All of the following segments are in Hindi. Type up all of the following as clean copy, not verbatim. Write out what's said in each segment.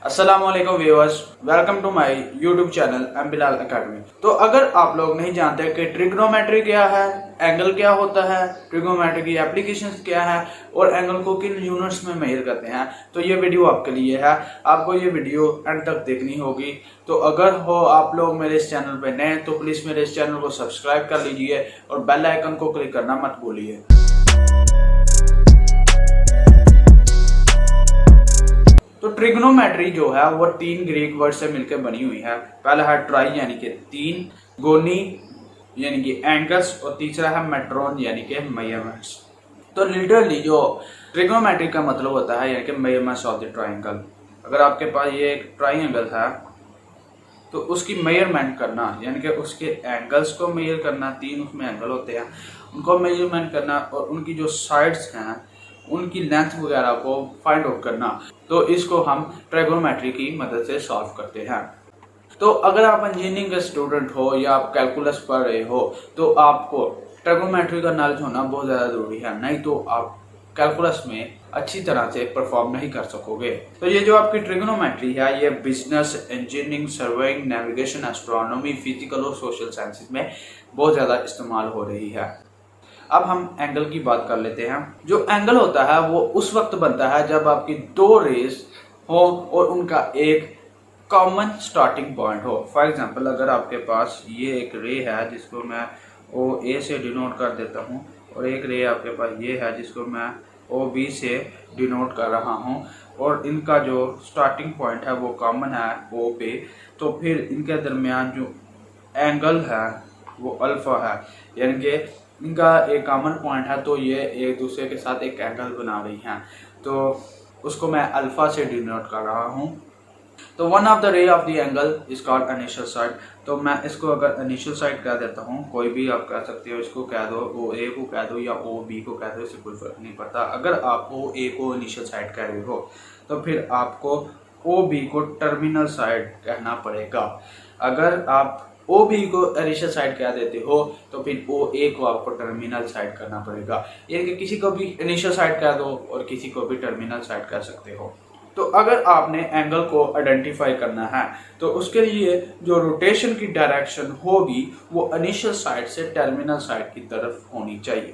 अस्सलाम वालेकुम viewers, welcome to my YouTube channel M Bilal academy. तो अगर आप लोग नहीं जानते कि ट्रिग्नोमेट्री क्या है, एंगल क्या होता है, ट्रिग्नोमेट्री की एप्लीकेशंस क्या है और एंगल को किन यूनिट्स में मेजर करते हैं, तो ये वीडियो आपके लिए है। आपको ये वीडियो एंड तक देखनी होगी। तो अगर हो आप लोग मेरे इस चैनल पे नए तो प्लीज मेरे इस चैनल को सब्सक्राइब कर लीजिए और बेल आइकन को क्लिक करना मत भूलिए। तो ट्रिग्नोमेट्री जो है वो तीन ग्रीक वर्ड से मिलकर बनी हुई है। पहला है ट्राई यानी कि तीन, गोनी यानी कि एंगल्स और तीसरा है मेट्रोन यानी कि मेजरमेंट्स। तो लिटरली जो ट्रिग्नोमेट्री का मतलब होता है यानी कि मेजरमेंट्स ऑफ द ट्राइंगल। अगर आपके पास ये एक ट्राइंगल है तो उसकी मेजरमेंट करना यानी कि उसके एंगल्स को मेजर करना, तीन उसमें एंगल होते हैं उनको मेजरमेंट करना और उनकी जो साइड्स हैं उनकी लेंथ वगैरह को फाइंड आउट करना, तो इसको हम ट्रिग्नोमेट्री की मदद से सॉल्व करते हैं। तो अगर आप इंजीनियरिंग के स्टूडेंट हो या आप कैलकुलस पढ़ रहे हो तो आपको ट्रिग्नोमेट्री का नॉलेज होना बहुत ज़्यादा ज़रूरी है, नहीं तो आप कैलकुलस में अच्छी तरह से परफॉर्म नहीं कर सकोगे। तो ये जो आपकी ट्रिग्नोमेट्री है ये business, engineering, surveying, navigation, astronomy, physical और सोशल साइंसेज में बहुत ज़्यादा इस्तेमाल हो रही है। अब हम एंगल की बात कर लेते हैं। जो एंगल होता है वो उस वक्त बनता है जब आपकी दो रेस हो और उनका एक कॉमन स्टार्टिंग पॉइंट हो। फॉर एग्जांपल अगर आपके पास ये एक रे है जिसको मैं ओ ए से डिनोट कर देता हूँ और एक रे आपके पास ये है जिसको मैं ओ बी से डिनोट कर रहा हूँ और इनका जो स्टार्टिंग पॉइंट है वो कॉमन है ओ पे, तो फिर इनके दरमियान जो एंगल है वो अल्फा है यानी कि इनका एक कॉमन पॉइंट है, तो ये एक दूसरे के साथ एक एंगल बना रही हैं, तो उसको मैं अल्फा से डिनोट कर रहा हूँ। तो one of the ray of the angle is called initial side. तो मैं इसको अगर इनिशियल साइड कह देता हूँ, कोई भी आप कह सकते हो, इसको कह दो ओ ए को कह दो या ओ बी को कह दो, इससे कोई फर्क नहीं पड़ता। अगर आप ओ ए को इनिशियल साइड कह रहे हो तो फिर आपको ओ बी को टर्मिनल साइड कहना पड़ेगा। अगर आप ओ बी को इनिशियल साइड कह देते हो तो फिर ओ ए को आपको टर्मिनल साइड करना पड़ेगा। ये कि किसी को भी इनिशियल साइड कह दो और किसी को भी टर्मिनल साइड कह सकते हो। तो अगर आपने एंगल को आइडेंटिफाई करना है तो उसके लिए जो रोटेशन की डायरेक्शन होगी वो इनिशियल साइड से टर्मिनल साइड की तरफ होनी चाहिए।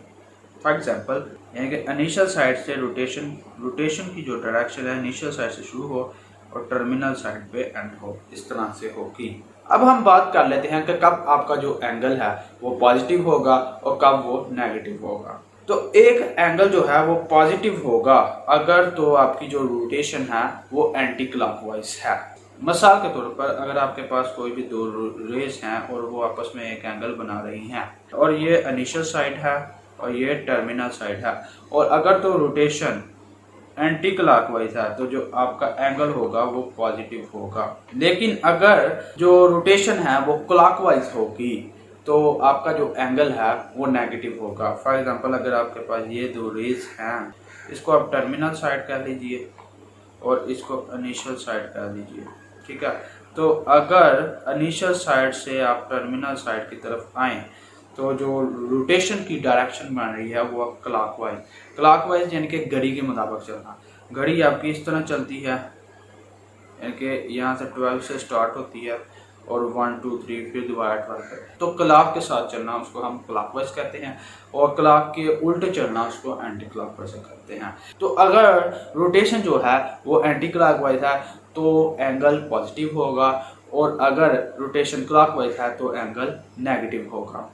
फॉर एग्जांपल यानी कि इनिशियल साइड से रोटेशन की जो डायरेक्शन है इनिशियल साइड से शुरू हो और टर्मिनल साइड पे एंड हो, इस तरह से होगी। अब हम बात कर लेते हैं कि कब आपका जो एंगल है वो पॉजिटिव होगा और कब वो नेगेटिव होगा। तो एक एंगल जो है वो पॉजिटिव होगा अगर तो आपकी जो रोटेशन है वो एंटी क्लॉकवाइज है। मिसाल के तौर पर अगर आपके पास कोई भी दो रेस हैं और वो आपस में एक एंगल बना रही हैं और ये इनिशियल साइड है और ये टर्मिनल साइड है, और अगर तो रोटेशन एंटी क्लॉकवाइज है तो जो आपका एंगल होगा वो पॉजिटिव होगा। लेकिन अगर जो रोटेशन है वो क्लॉकवाइज होगी तो आपका जो एंगल है वो नेगेटिव होगा। फॉर एग्जांपल अगर आपके पास ये दो रेज हैं, इसको आप टर्मिनल साइड कह लीजिए और इसको इनिशियल साइड कह लीजिए, ठीक है। तो अगर इनिशियल साइड से आप टर्मिनल साइड की तरफ आएँ तो जो रोटेशन की डायरेक्शन बन रही है वो क्लॉकवाइज यानी कि घड़ी के मुताबिक चलना। घड़ी आपकी इस तरह चलती है यानी कि यहाँ से 12 से स्टार्ट होती है और 1 2 3 फिर दोबारा 12 तक, तो क्लॉक के साथ चलना उसको हम क्लॉकवाइज कहते हैं और क्लॉक के उल्टे चलना उसको एंटी क्लॉकवाइज कहते हैं। तो अगर रोटेशन जो है वो एंटी क्लॉकवाइज है तो एंगल पॉजिटिव होगा और अगर रोटेशन क्लॉकवाइज है तो एंगल नेगेटिव होगा।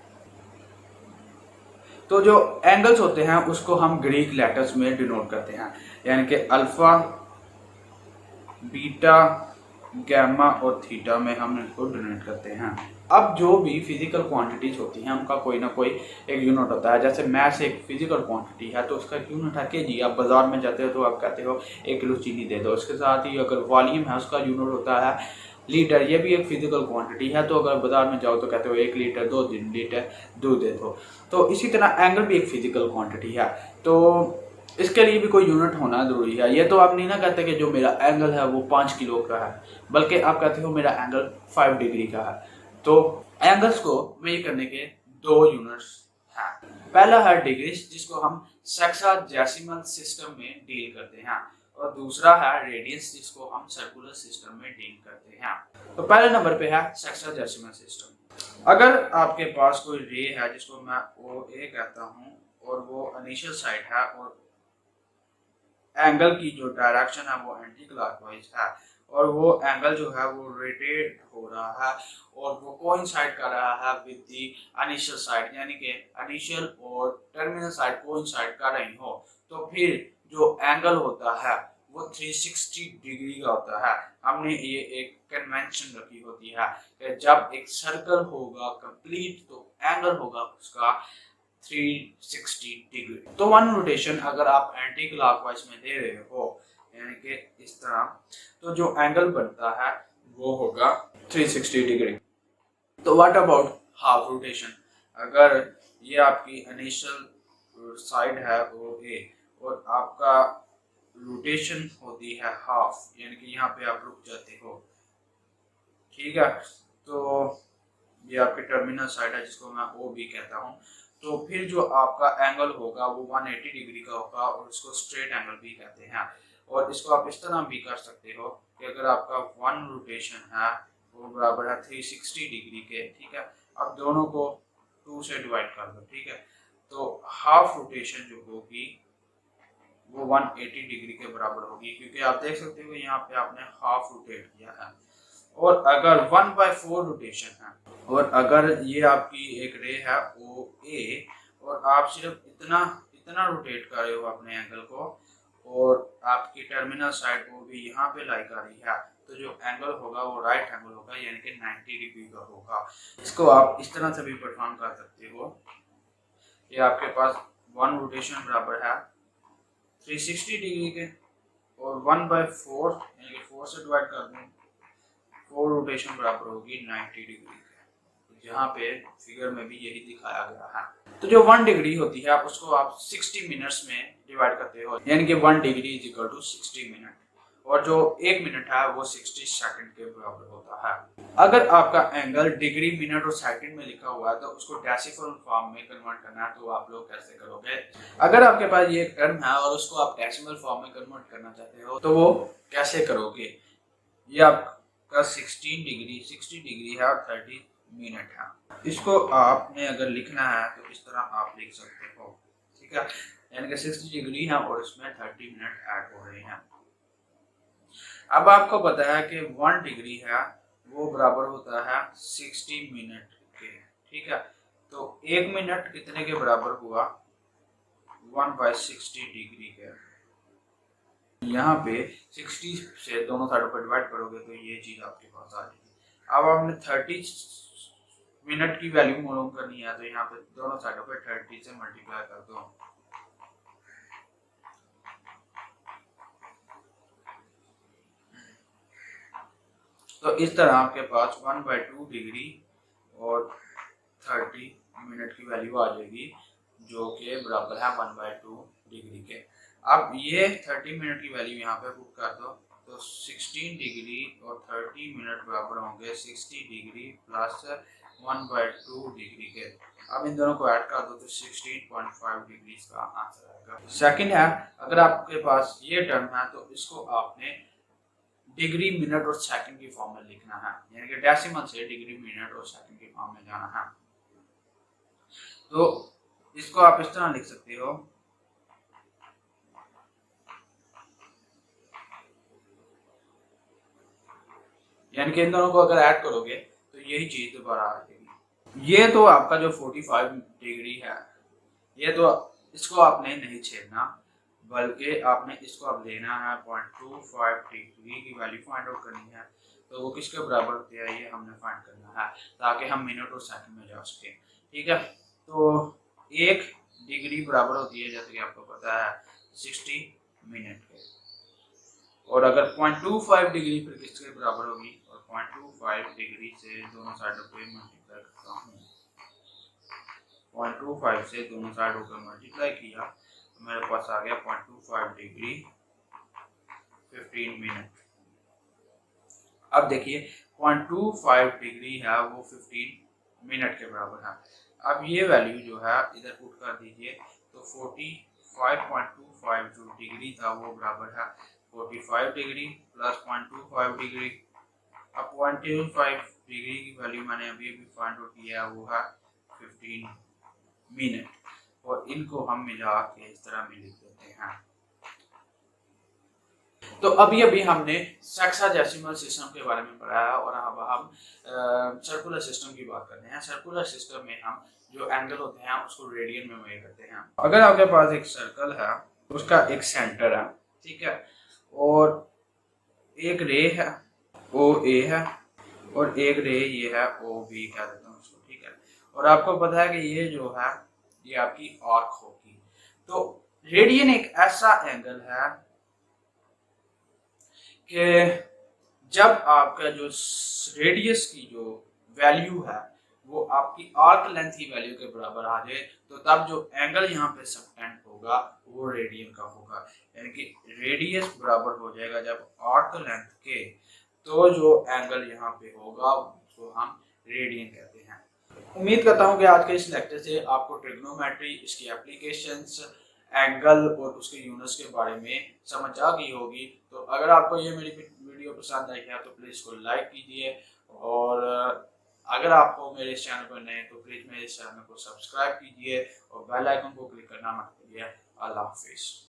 तो जो एंगल्स होते हैं उसको हम ग्रीक लेटर्स में डिनोट करते हैं यानी कि अल्फा, बीटा, गैमा और थीटा में हम इनको डिनोट करते हैं। अब जो भी फिजिकल क्वांटिटीज होती हैं उनका कोई ना कोई एक यूनिट होता है। जैसे मैथ्स एक फिजिकल क्वांटिटी है तो उसका यूनिट है केजी। आप बाजार में जाते हो तो आप कहते हो 1 किलो चीनी दे दो। उसके साथ ही अगर वॉल्यूम है उसका यूनिट होता है लीटर, ये भी एक फिजिकल क्वांटिटी है। तो अगर बाजार में जाओ तो कहते हो 1 लीटर 2 लीटर दूध दे दो। तो इसी तरह एंगल भी एक फिजिकल क्वांटिटी है, तो इसके लिए भी कोई यूनिट होना जरूरी है। ये तो आप नहीं ना कहते कि जो मेरा एंगल है वो 5 किलो का है, बल्कि आप कहते हो मेरा एंगल 5 डिग्री का है। तो एंगल्स को मेजर करने के दो यूनिट्स हैं। पहला है डिग्रीज जिसको हम सेक्साडेसिमल सिस्टम में डील करते हैं और दूसरा है रेडियस, जिसको हम सर्कुलर सिस्टम में डील करते हैं। तो पहले नंबर पे है सेक्साडेसिमल सिस्टम। अगर आपके पास कोई रे है जिसको मैं ओ ए कहता हूँ और वो इनिशियल साइड है और एंगल की जो डायरेक्शन है वो एंटी क्लॉकवाइज है और वो एंगल जो है वो रोटेट हो रहा है और वो कोइंसाइड कर रहा है विद द इनिशियल साइड, यानी कि इनिशियल और टर्मिनल साइड कोइंसाइड कर रही हो, तो फिर जो एंगल होता है वो 360 डिग्री का होता है। हमने ये एक कन्वेंशन रखी होती है कि जब एक सर्कल होगा कंप्लीट तो एंगल होगा उसका 360 डिग्री। तो वन रोटेशन अगर आप एंटी क्लॉकवाइज में दे रहे हो यानी कि इस तरह, तो जो एंगल बनता है वो होगा 360 डिग्री। तो व्हाट अबाउट हाफ रोटेशन? अगर ये आपकी इनिशियल साइड है ओ ए और आपका रोटेशन होती है हाफ, यानी कि यहाँ पे आप रुक जाते हो, ठीक है, तो ये आपके टर्मिनल साइड है जिसको मैं ओ बी कहता हूँ, तो फिर जो आपका एंगल होगा वो 180 डिग्री का होगा और इसको स्ट्रेट एंगल भी कहते हैं। और इसको आप इस तरह भी कर सकते हो कि अगर आपका वन रोटेशन है वो बराबर है 360 डिग्री के, ठीक है, अब दोनों को 2 से डिवाइड कर दो, ठीक है, तो हाफ रोटेशन जो होगी वो 180 डिग्री के बराबर होगी, क्योंकि आप देख सकते हो यहाँ पे आपने हाफ रोटेट किया है। और अगर 1/4 रोटेशन है और अगर ये आपकी एक रे है ओ ए और आप सिर्फ इतना इतना रोटेट कर रहे हो अपने एंगल को और आपकी टर्मिनल साइड वो भी यहाँ पे लाई कर रही है, तो जो एंगल होगा वो राइट एंगल होगा, यानी कि 90 डिग्री का होगा। इसको आप इस तरह से भी परफॉर्म कर सकते हो कि आपके पास वन रोटेशन बराबर है 360 डिग्री के और 1/4 यानी कि 4 से डिवाइड कर दूं, 4 रोटेशन बराबर होगी 90 डिग्री के। यहाँ पे फिगर में भी यही दिखाया गया है। तो जो 1 डिग्री होती है उसको आप 60 मिनट्स में डिवाइड करते हो, यानी कि 1 degree is equal to 60 minute, और जो 1 मिनट है वो 60 सेकंड के बराबर होता है। अगर आपका एंगल डिग्री मिनट और सेकंड में लिखा हुआ है तो उसको डेसिमल फॉर्म में कन्वर्ट करना है, तो आप लोग कैसे करोगे? अगर आपके पास ये एक टर्म है और उसको आप डेसिमल फॉर्म में कन्वर्ट करना चाहते हो तो वो कैसे करोगे? ये आपका 60 डिग्री है और 30 मिनट है। इसको आपने अगर लिखना है तो इस तरह आप लिख सकते हो, ठीक है, यानी कि 60 डिग्री है और इसमें 30 मिनट ऐड हो रहे हैं। अब आपको पता है कि 1 डिग्री है वो बराबर होता है 60 मिनट के, ठीक है, तो 1 मिनट कितने के बराबर हुआ? 1/60 डिग्री के। यहाँ पे 60 से दोनों साइडों पर डिवाइड करोगे तो ये चीज आपके पास आ जाएगी। अब आपने 30 मिनट की वैल्यू मालूम करनी है तो यहाँ पे दोनों साइडों पे 30 से मल्टीप्लाई कर दो, तो इस तरह आपके पास 1/2 डिग्री और 30 मिनट की वैल्यू आ जाएगी जो कि बराबर है 1/2 डिग्री के। अब ये 30 मिनट की वैल्यू यहाँ पे पुट कर दो तो 16 डिग्री और 30 मिनट बराबर होंगे 60 डिग्री प्लस 1/2 डिग्री के। अब इन दोनों को ऐड कर दो तो 16.5 डिग्री का आंसर आएगा। सेकंड है, अगर आपके पास ये टर्म है तो इसको आपने डिग्री मिनट और सेकंड की फॉर्म में लिखना है, यानी कि डेसिमल से डिग्री मिनट और सेकंड की फॉर्म में जाना है। तो इसको आप इस तरह लिख सकते हो, यानी कि इन दोनों को अगर ऐड करोगे तो यही चीज दोबारा आ जाएगी। ये तो आपका जो 45 डिग्री है ये तो इसको आपने नहीं छेड़ना, बल्कि आपने इसको अब लेना है 0.25 डिग्री की वैल्यू फाइंड आउट करनी है, तो वो किसके बराबर होती है ये हमने फाइंड करना है ताकि हम मिनट और सेकंड में जा सके, ठीक है। तो 1 डिग्री बराबर होती है जैसे कि आपको पता है 60 मिनट के, और अगर 0.25 डिग्री फिर किसके बराबर होगी, और 0.25 डिग्री से दोनों साइडों पे मल्टीप्लाई करता हूँ, 0.25 से दोनों साइड होकर मल्टीप्लाई किया तो मेरे पास आ गया 0.25 डिग्री 15 मिनट। अब देखिए 0.25 डिग्री है वो 15 मिनट के बराबर है। अब ये वैल्यू जो है इधर पुट कर दीजिए तो 45.25 जो डिग्री था वो बराबर है 45 डिग्री प्लस 0.25 डिग्री। अब 0.25 डिग्री की वैल्यू मैंने अभी फाइंड आउट किया है, वो है 15 मिनट, और इनको हम मिला के इस तरह में लिख देते हैं। तो अभी अभी हमने सेक्साडेसिमल सिस्टम के बारे में पढ़ा है, और अब हम सर्कुलर सिस्टम की बात करते हैं। सर्कुलर सिस्टम में हम जो एंगल होते हैं उसको रेडियन में मेजर करते हैं। अगर आपके पास एक सर्कल है, उसका एक सेंटर है, ठीक है, और एक रे है ओ ए है, और एक रे ये है ओ बी कह देता हूँ उसको, ठीक है, और आपको पता है कि ये जो है ये आपकी आर्क होगी। तो रेडियन एक ऐसा एंगल है कि जब आपका जो रेडियस की जो वैल्यू है वो आपकी आर्क लेंथ की वैल्यू के बराबर आ जाए, तो तब जो एंगल यहाँ पे सबटेंड होगा वो रेडियन का होगा, यानी कि रेडियस बराबर हो जाएगा जब आर्क लेंथ के, तो जो एंगल यहाँ पे होगा उसको हम रेडियन कहते हैं। उम्मीद करता हूँ कि आज के इस लेक्चर से आपको ट्रिग्नोमेट्री, इसकी एप्लीकेशंस, एंगल और उसके यूनिट्स के बारे में समझ आ गई होगी। तो अगर आपको ये मेरी वीडियो पसंद आई है तो प्लीज़ इसको लाइक कीजिए, और अगर आपको मेरे इस चैनल पर नए तो प्लीज़ मेरे इस चैनल को सब्सक्राइब कीजिए और बेल आइकन को क्लिक करना मत भूलिए। अल्लाह हाफिज़।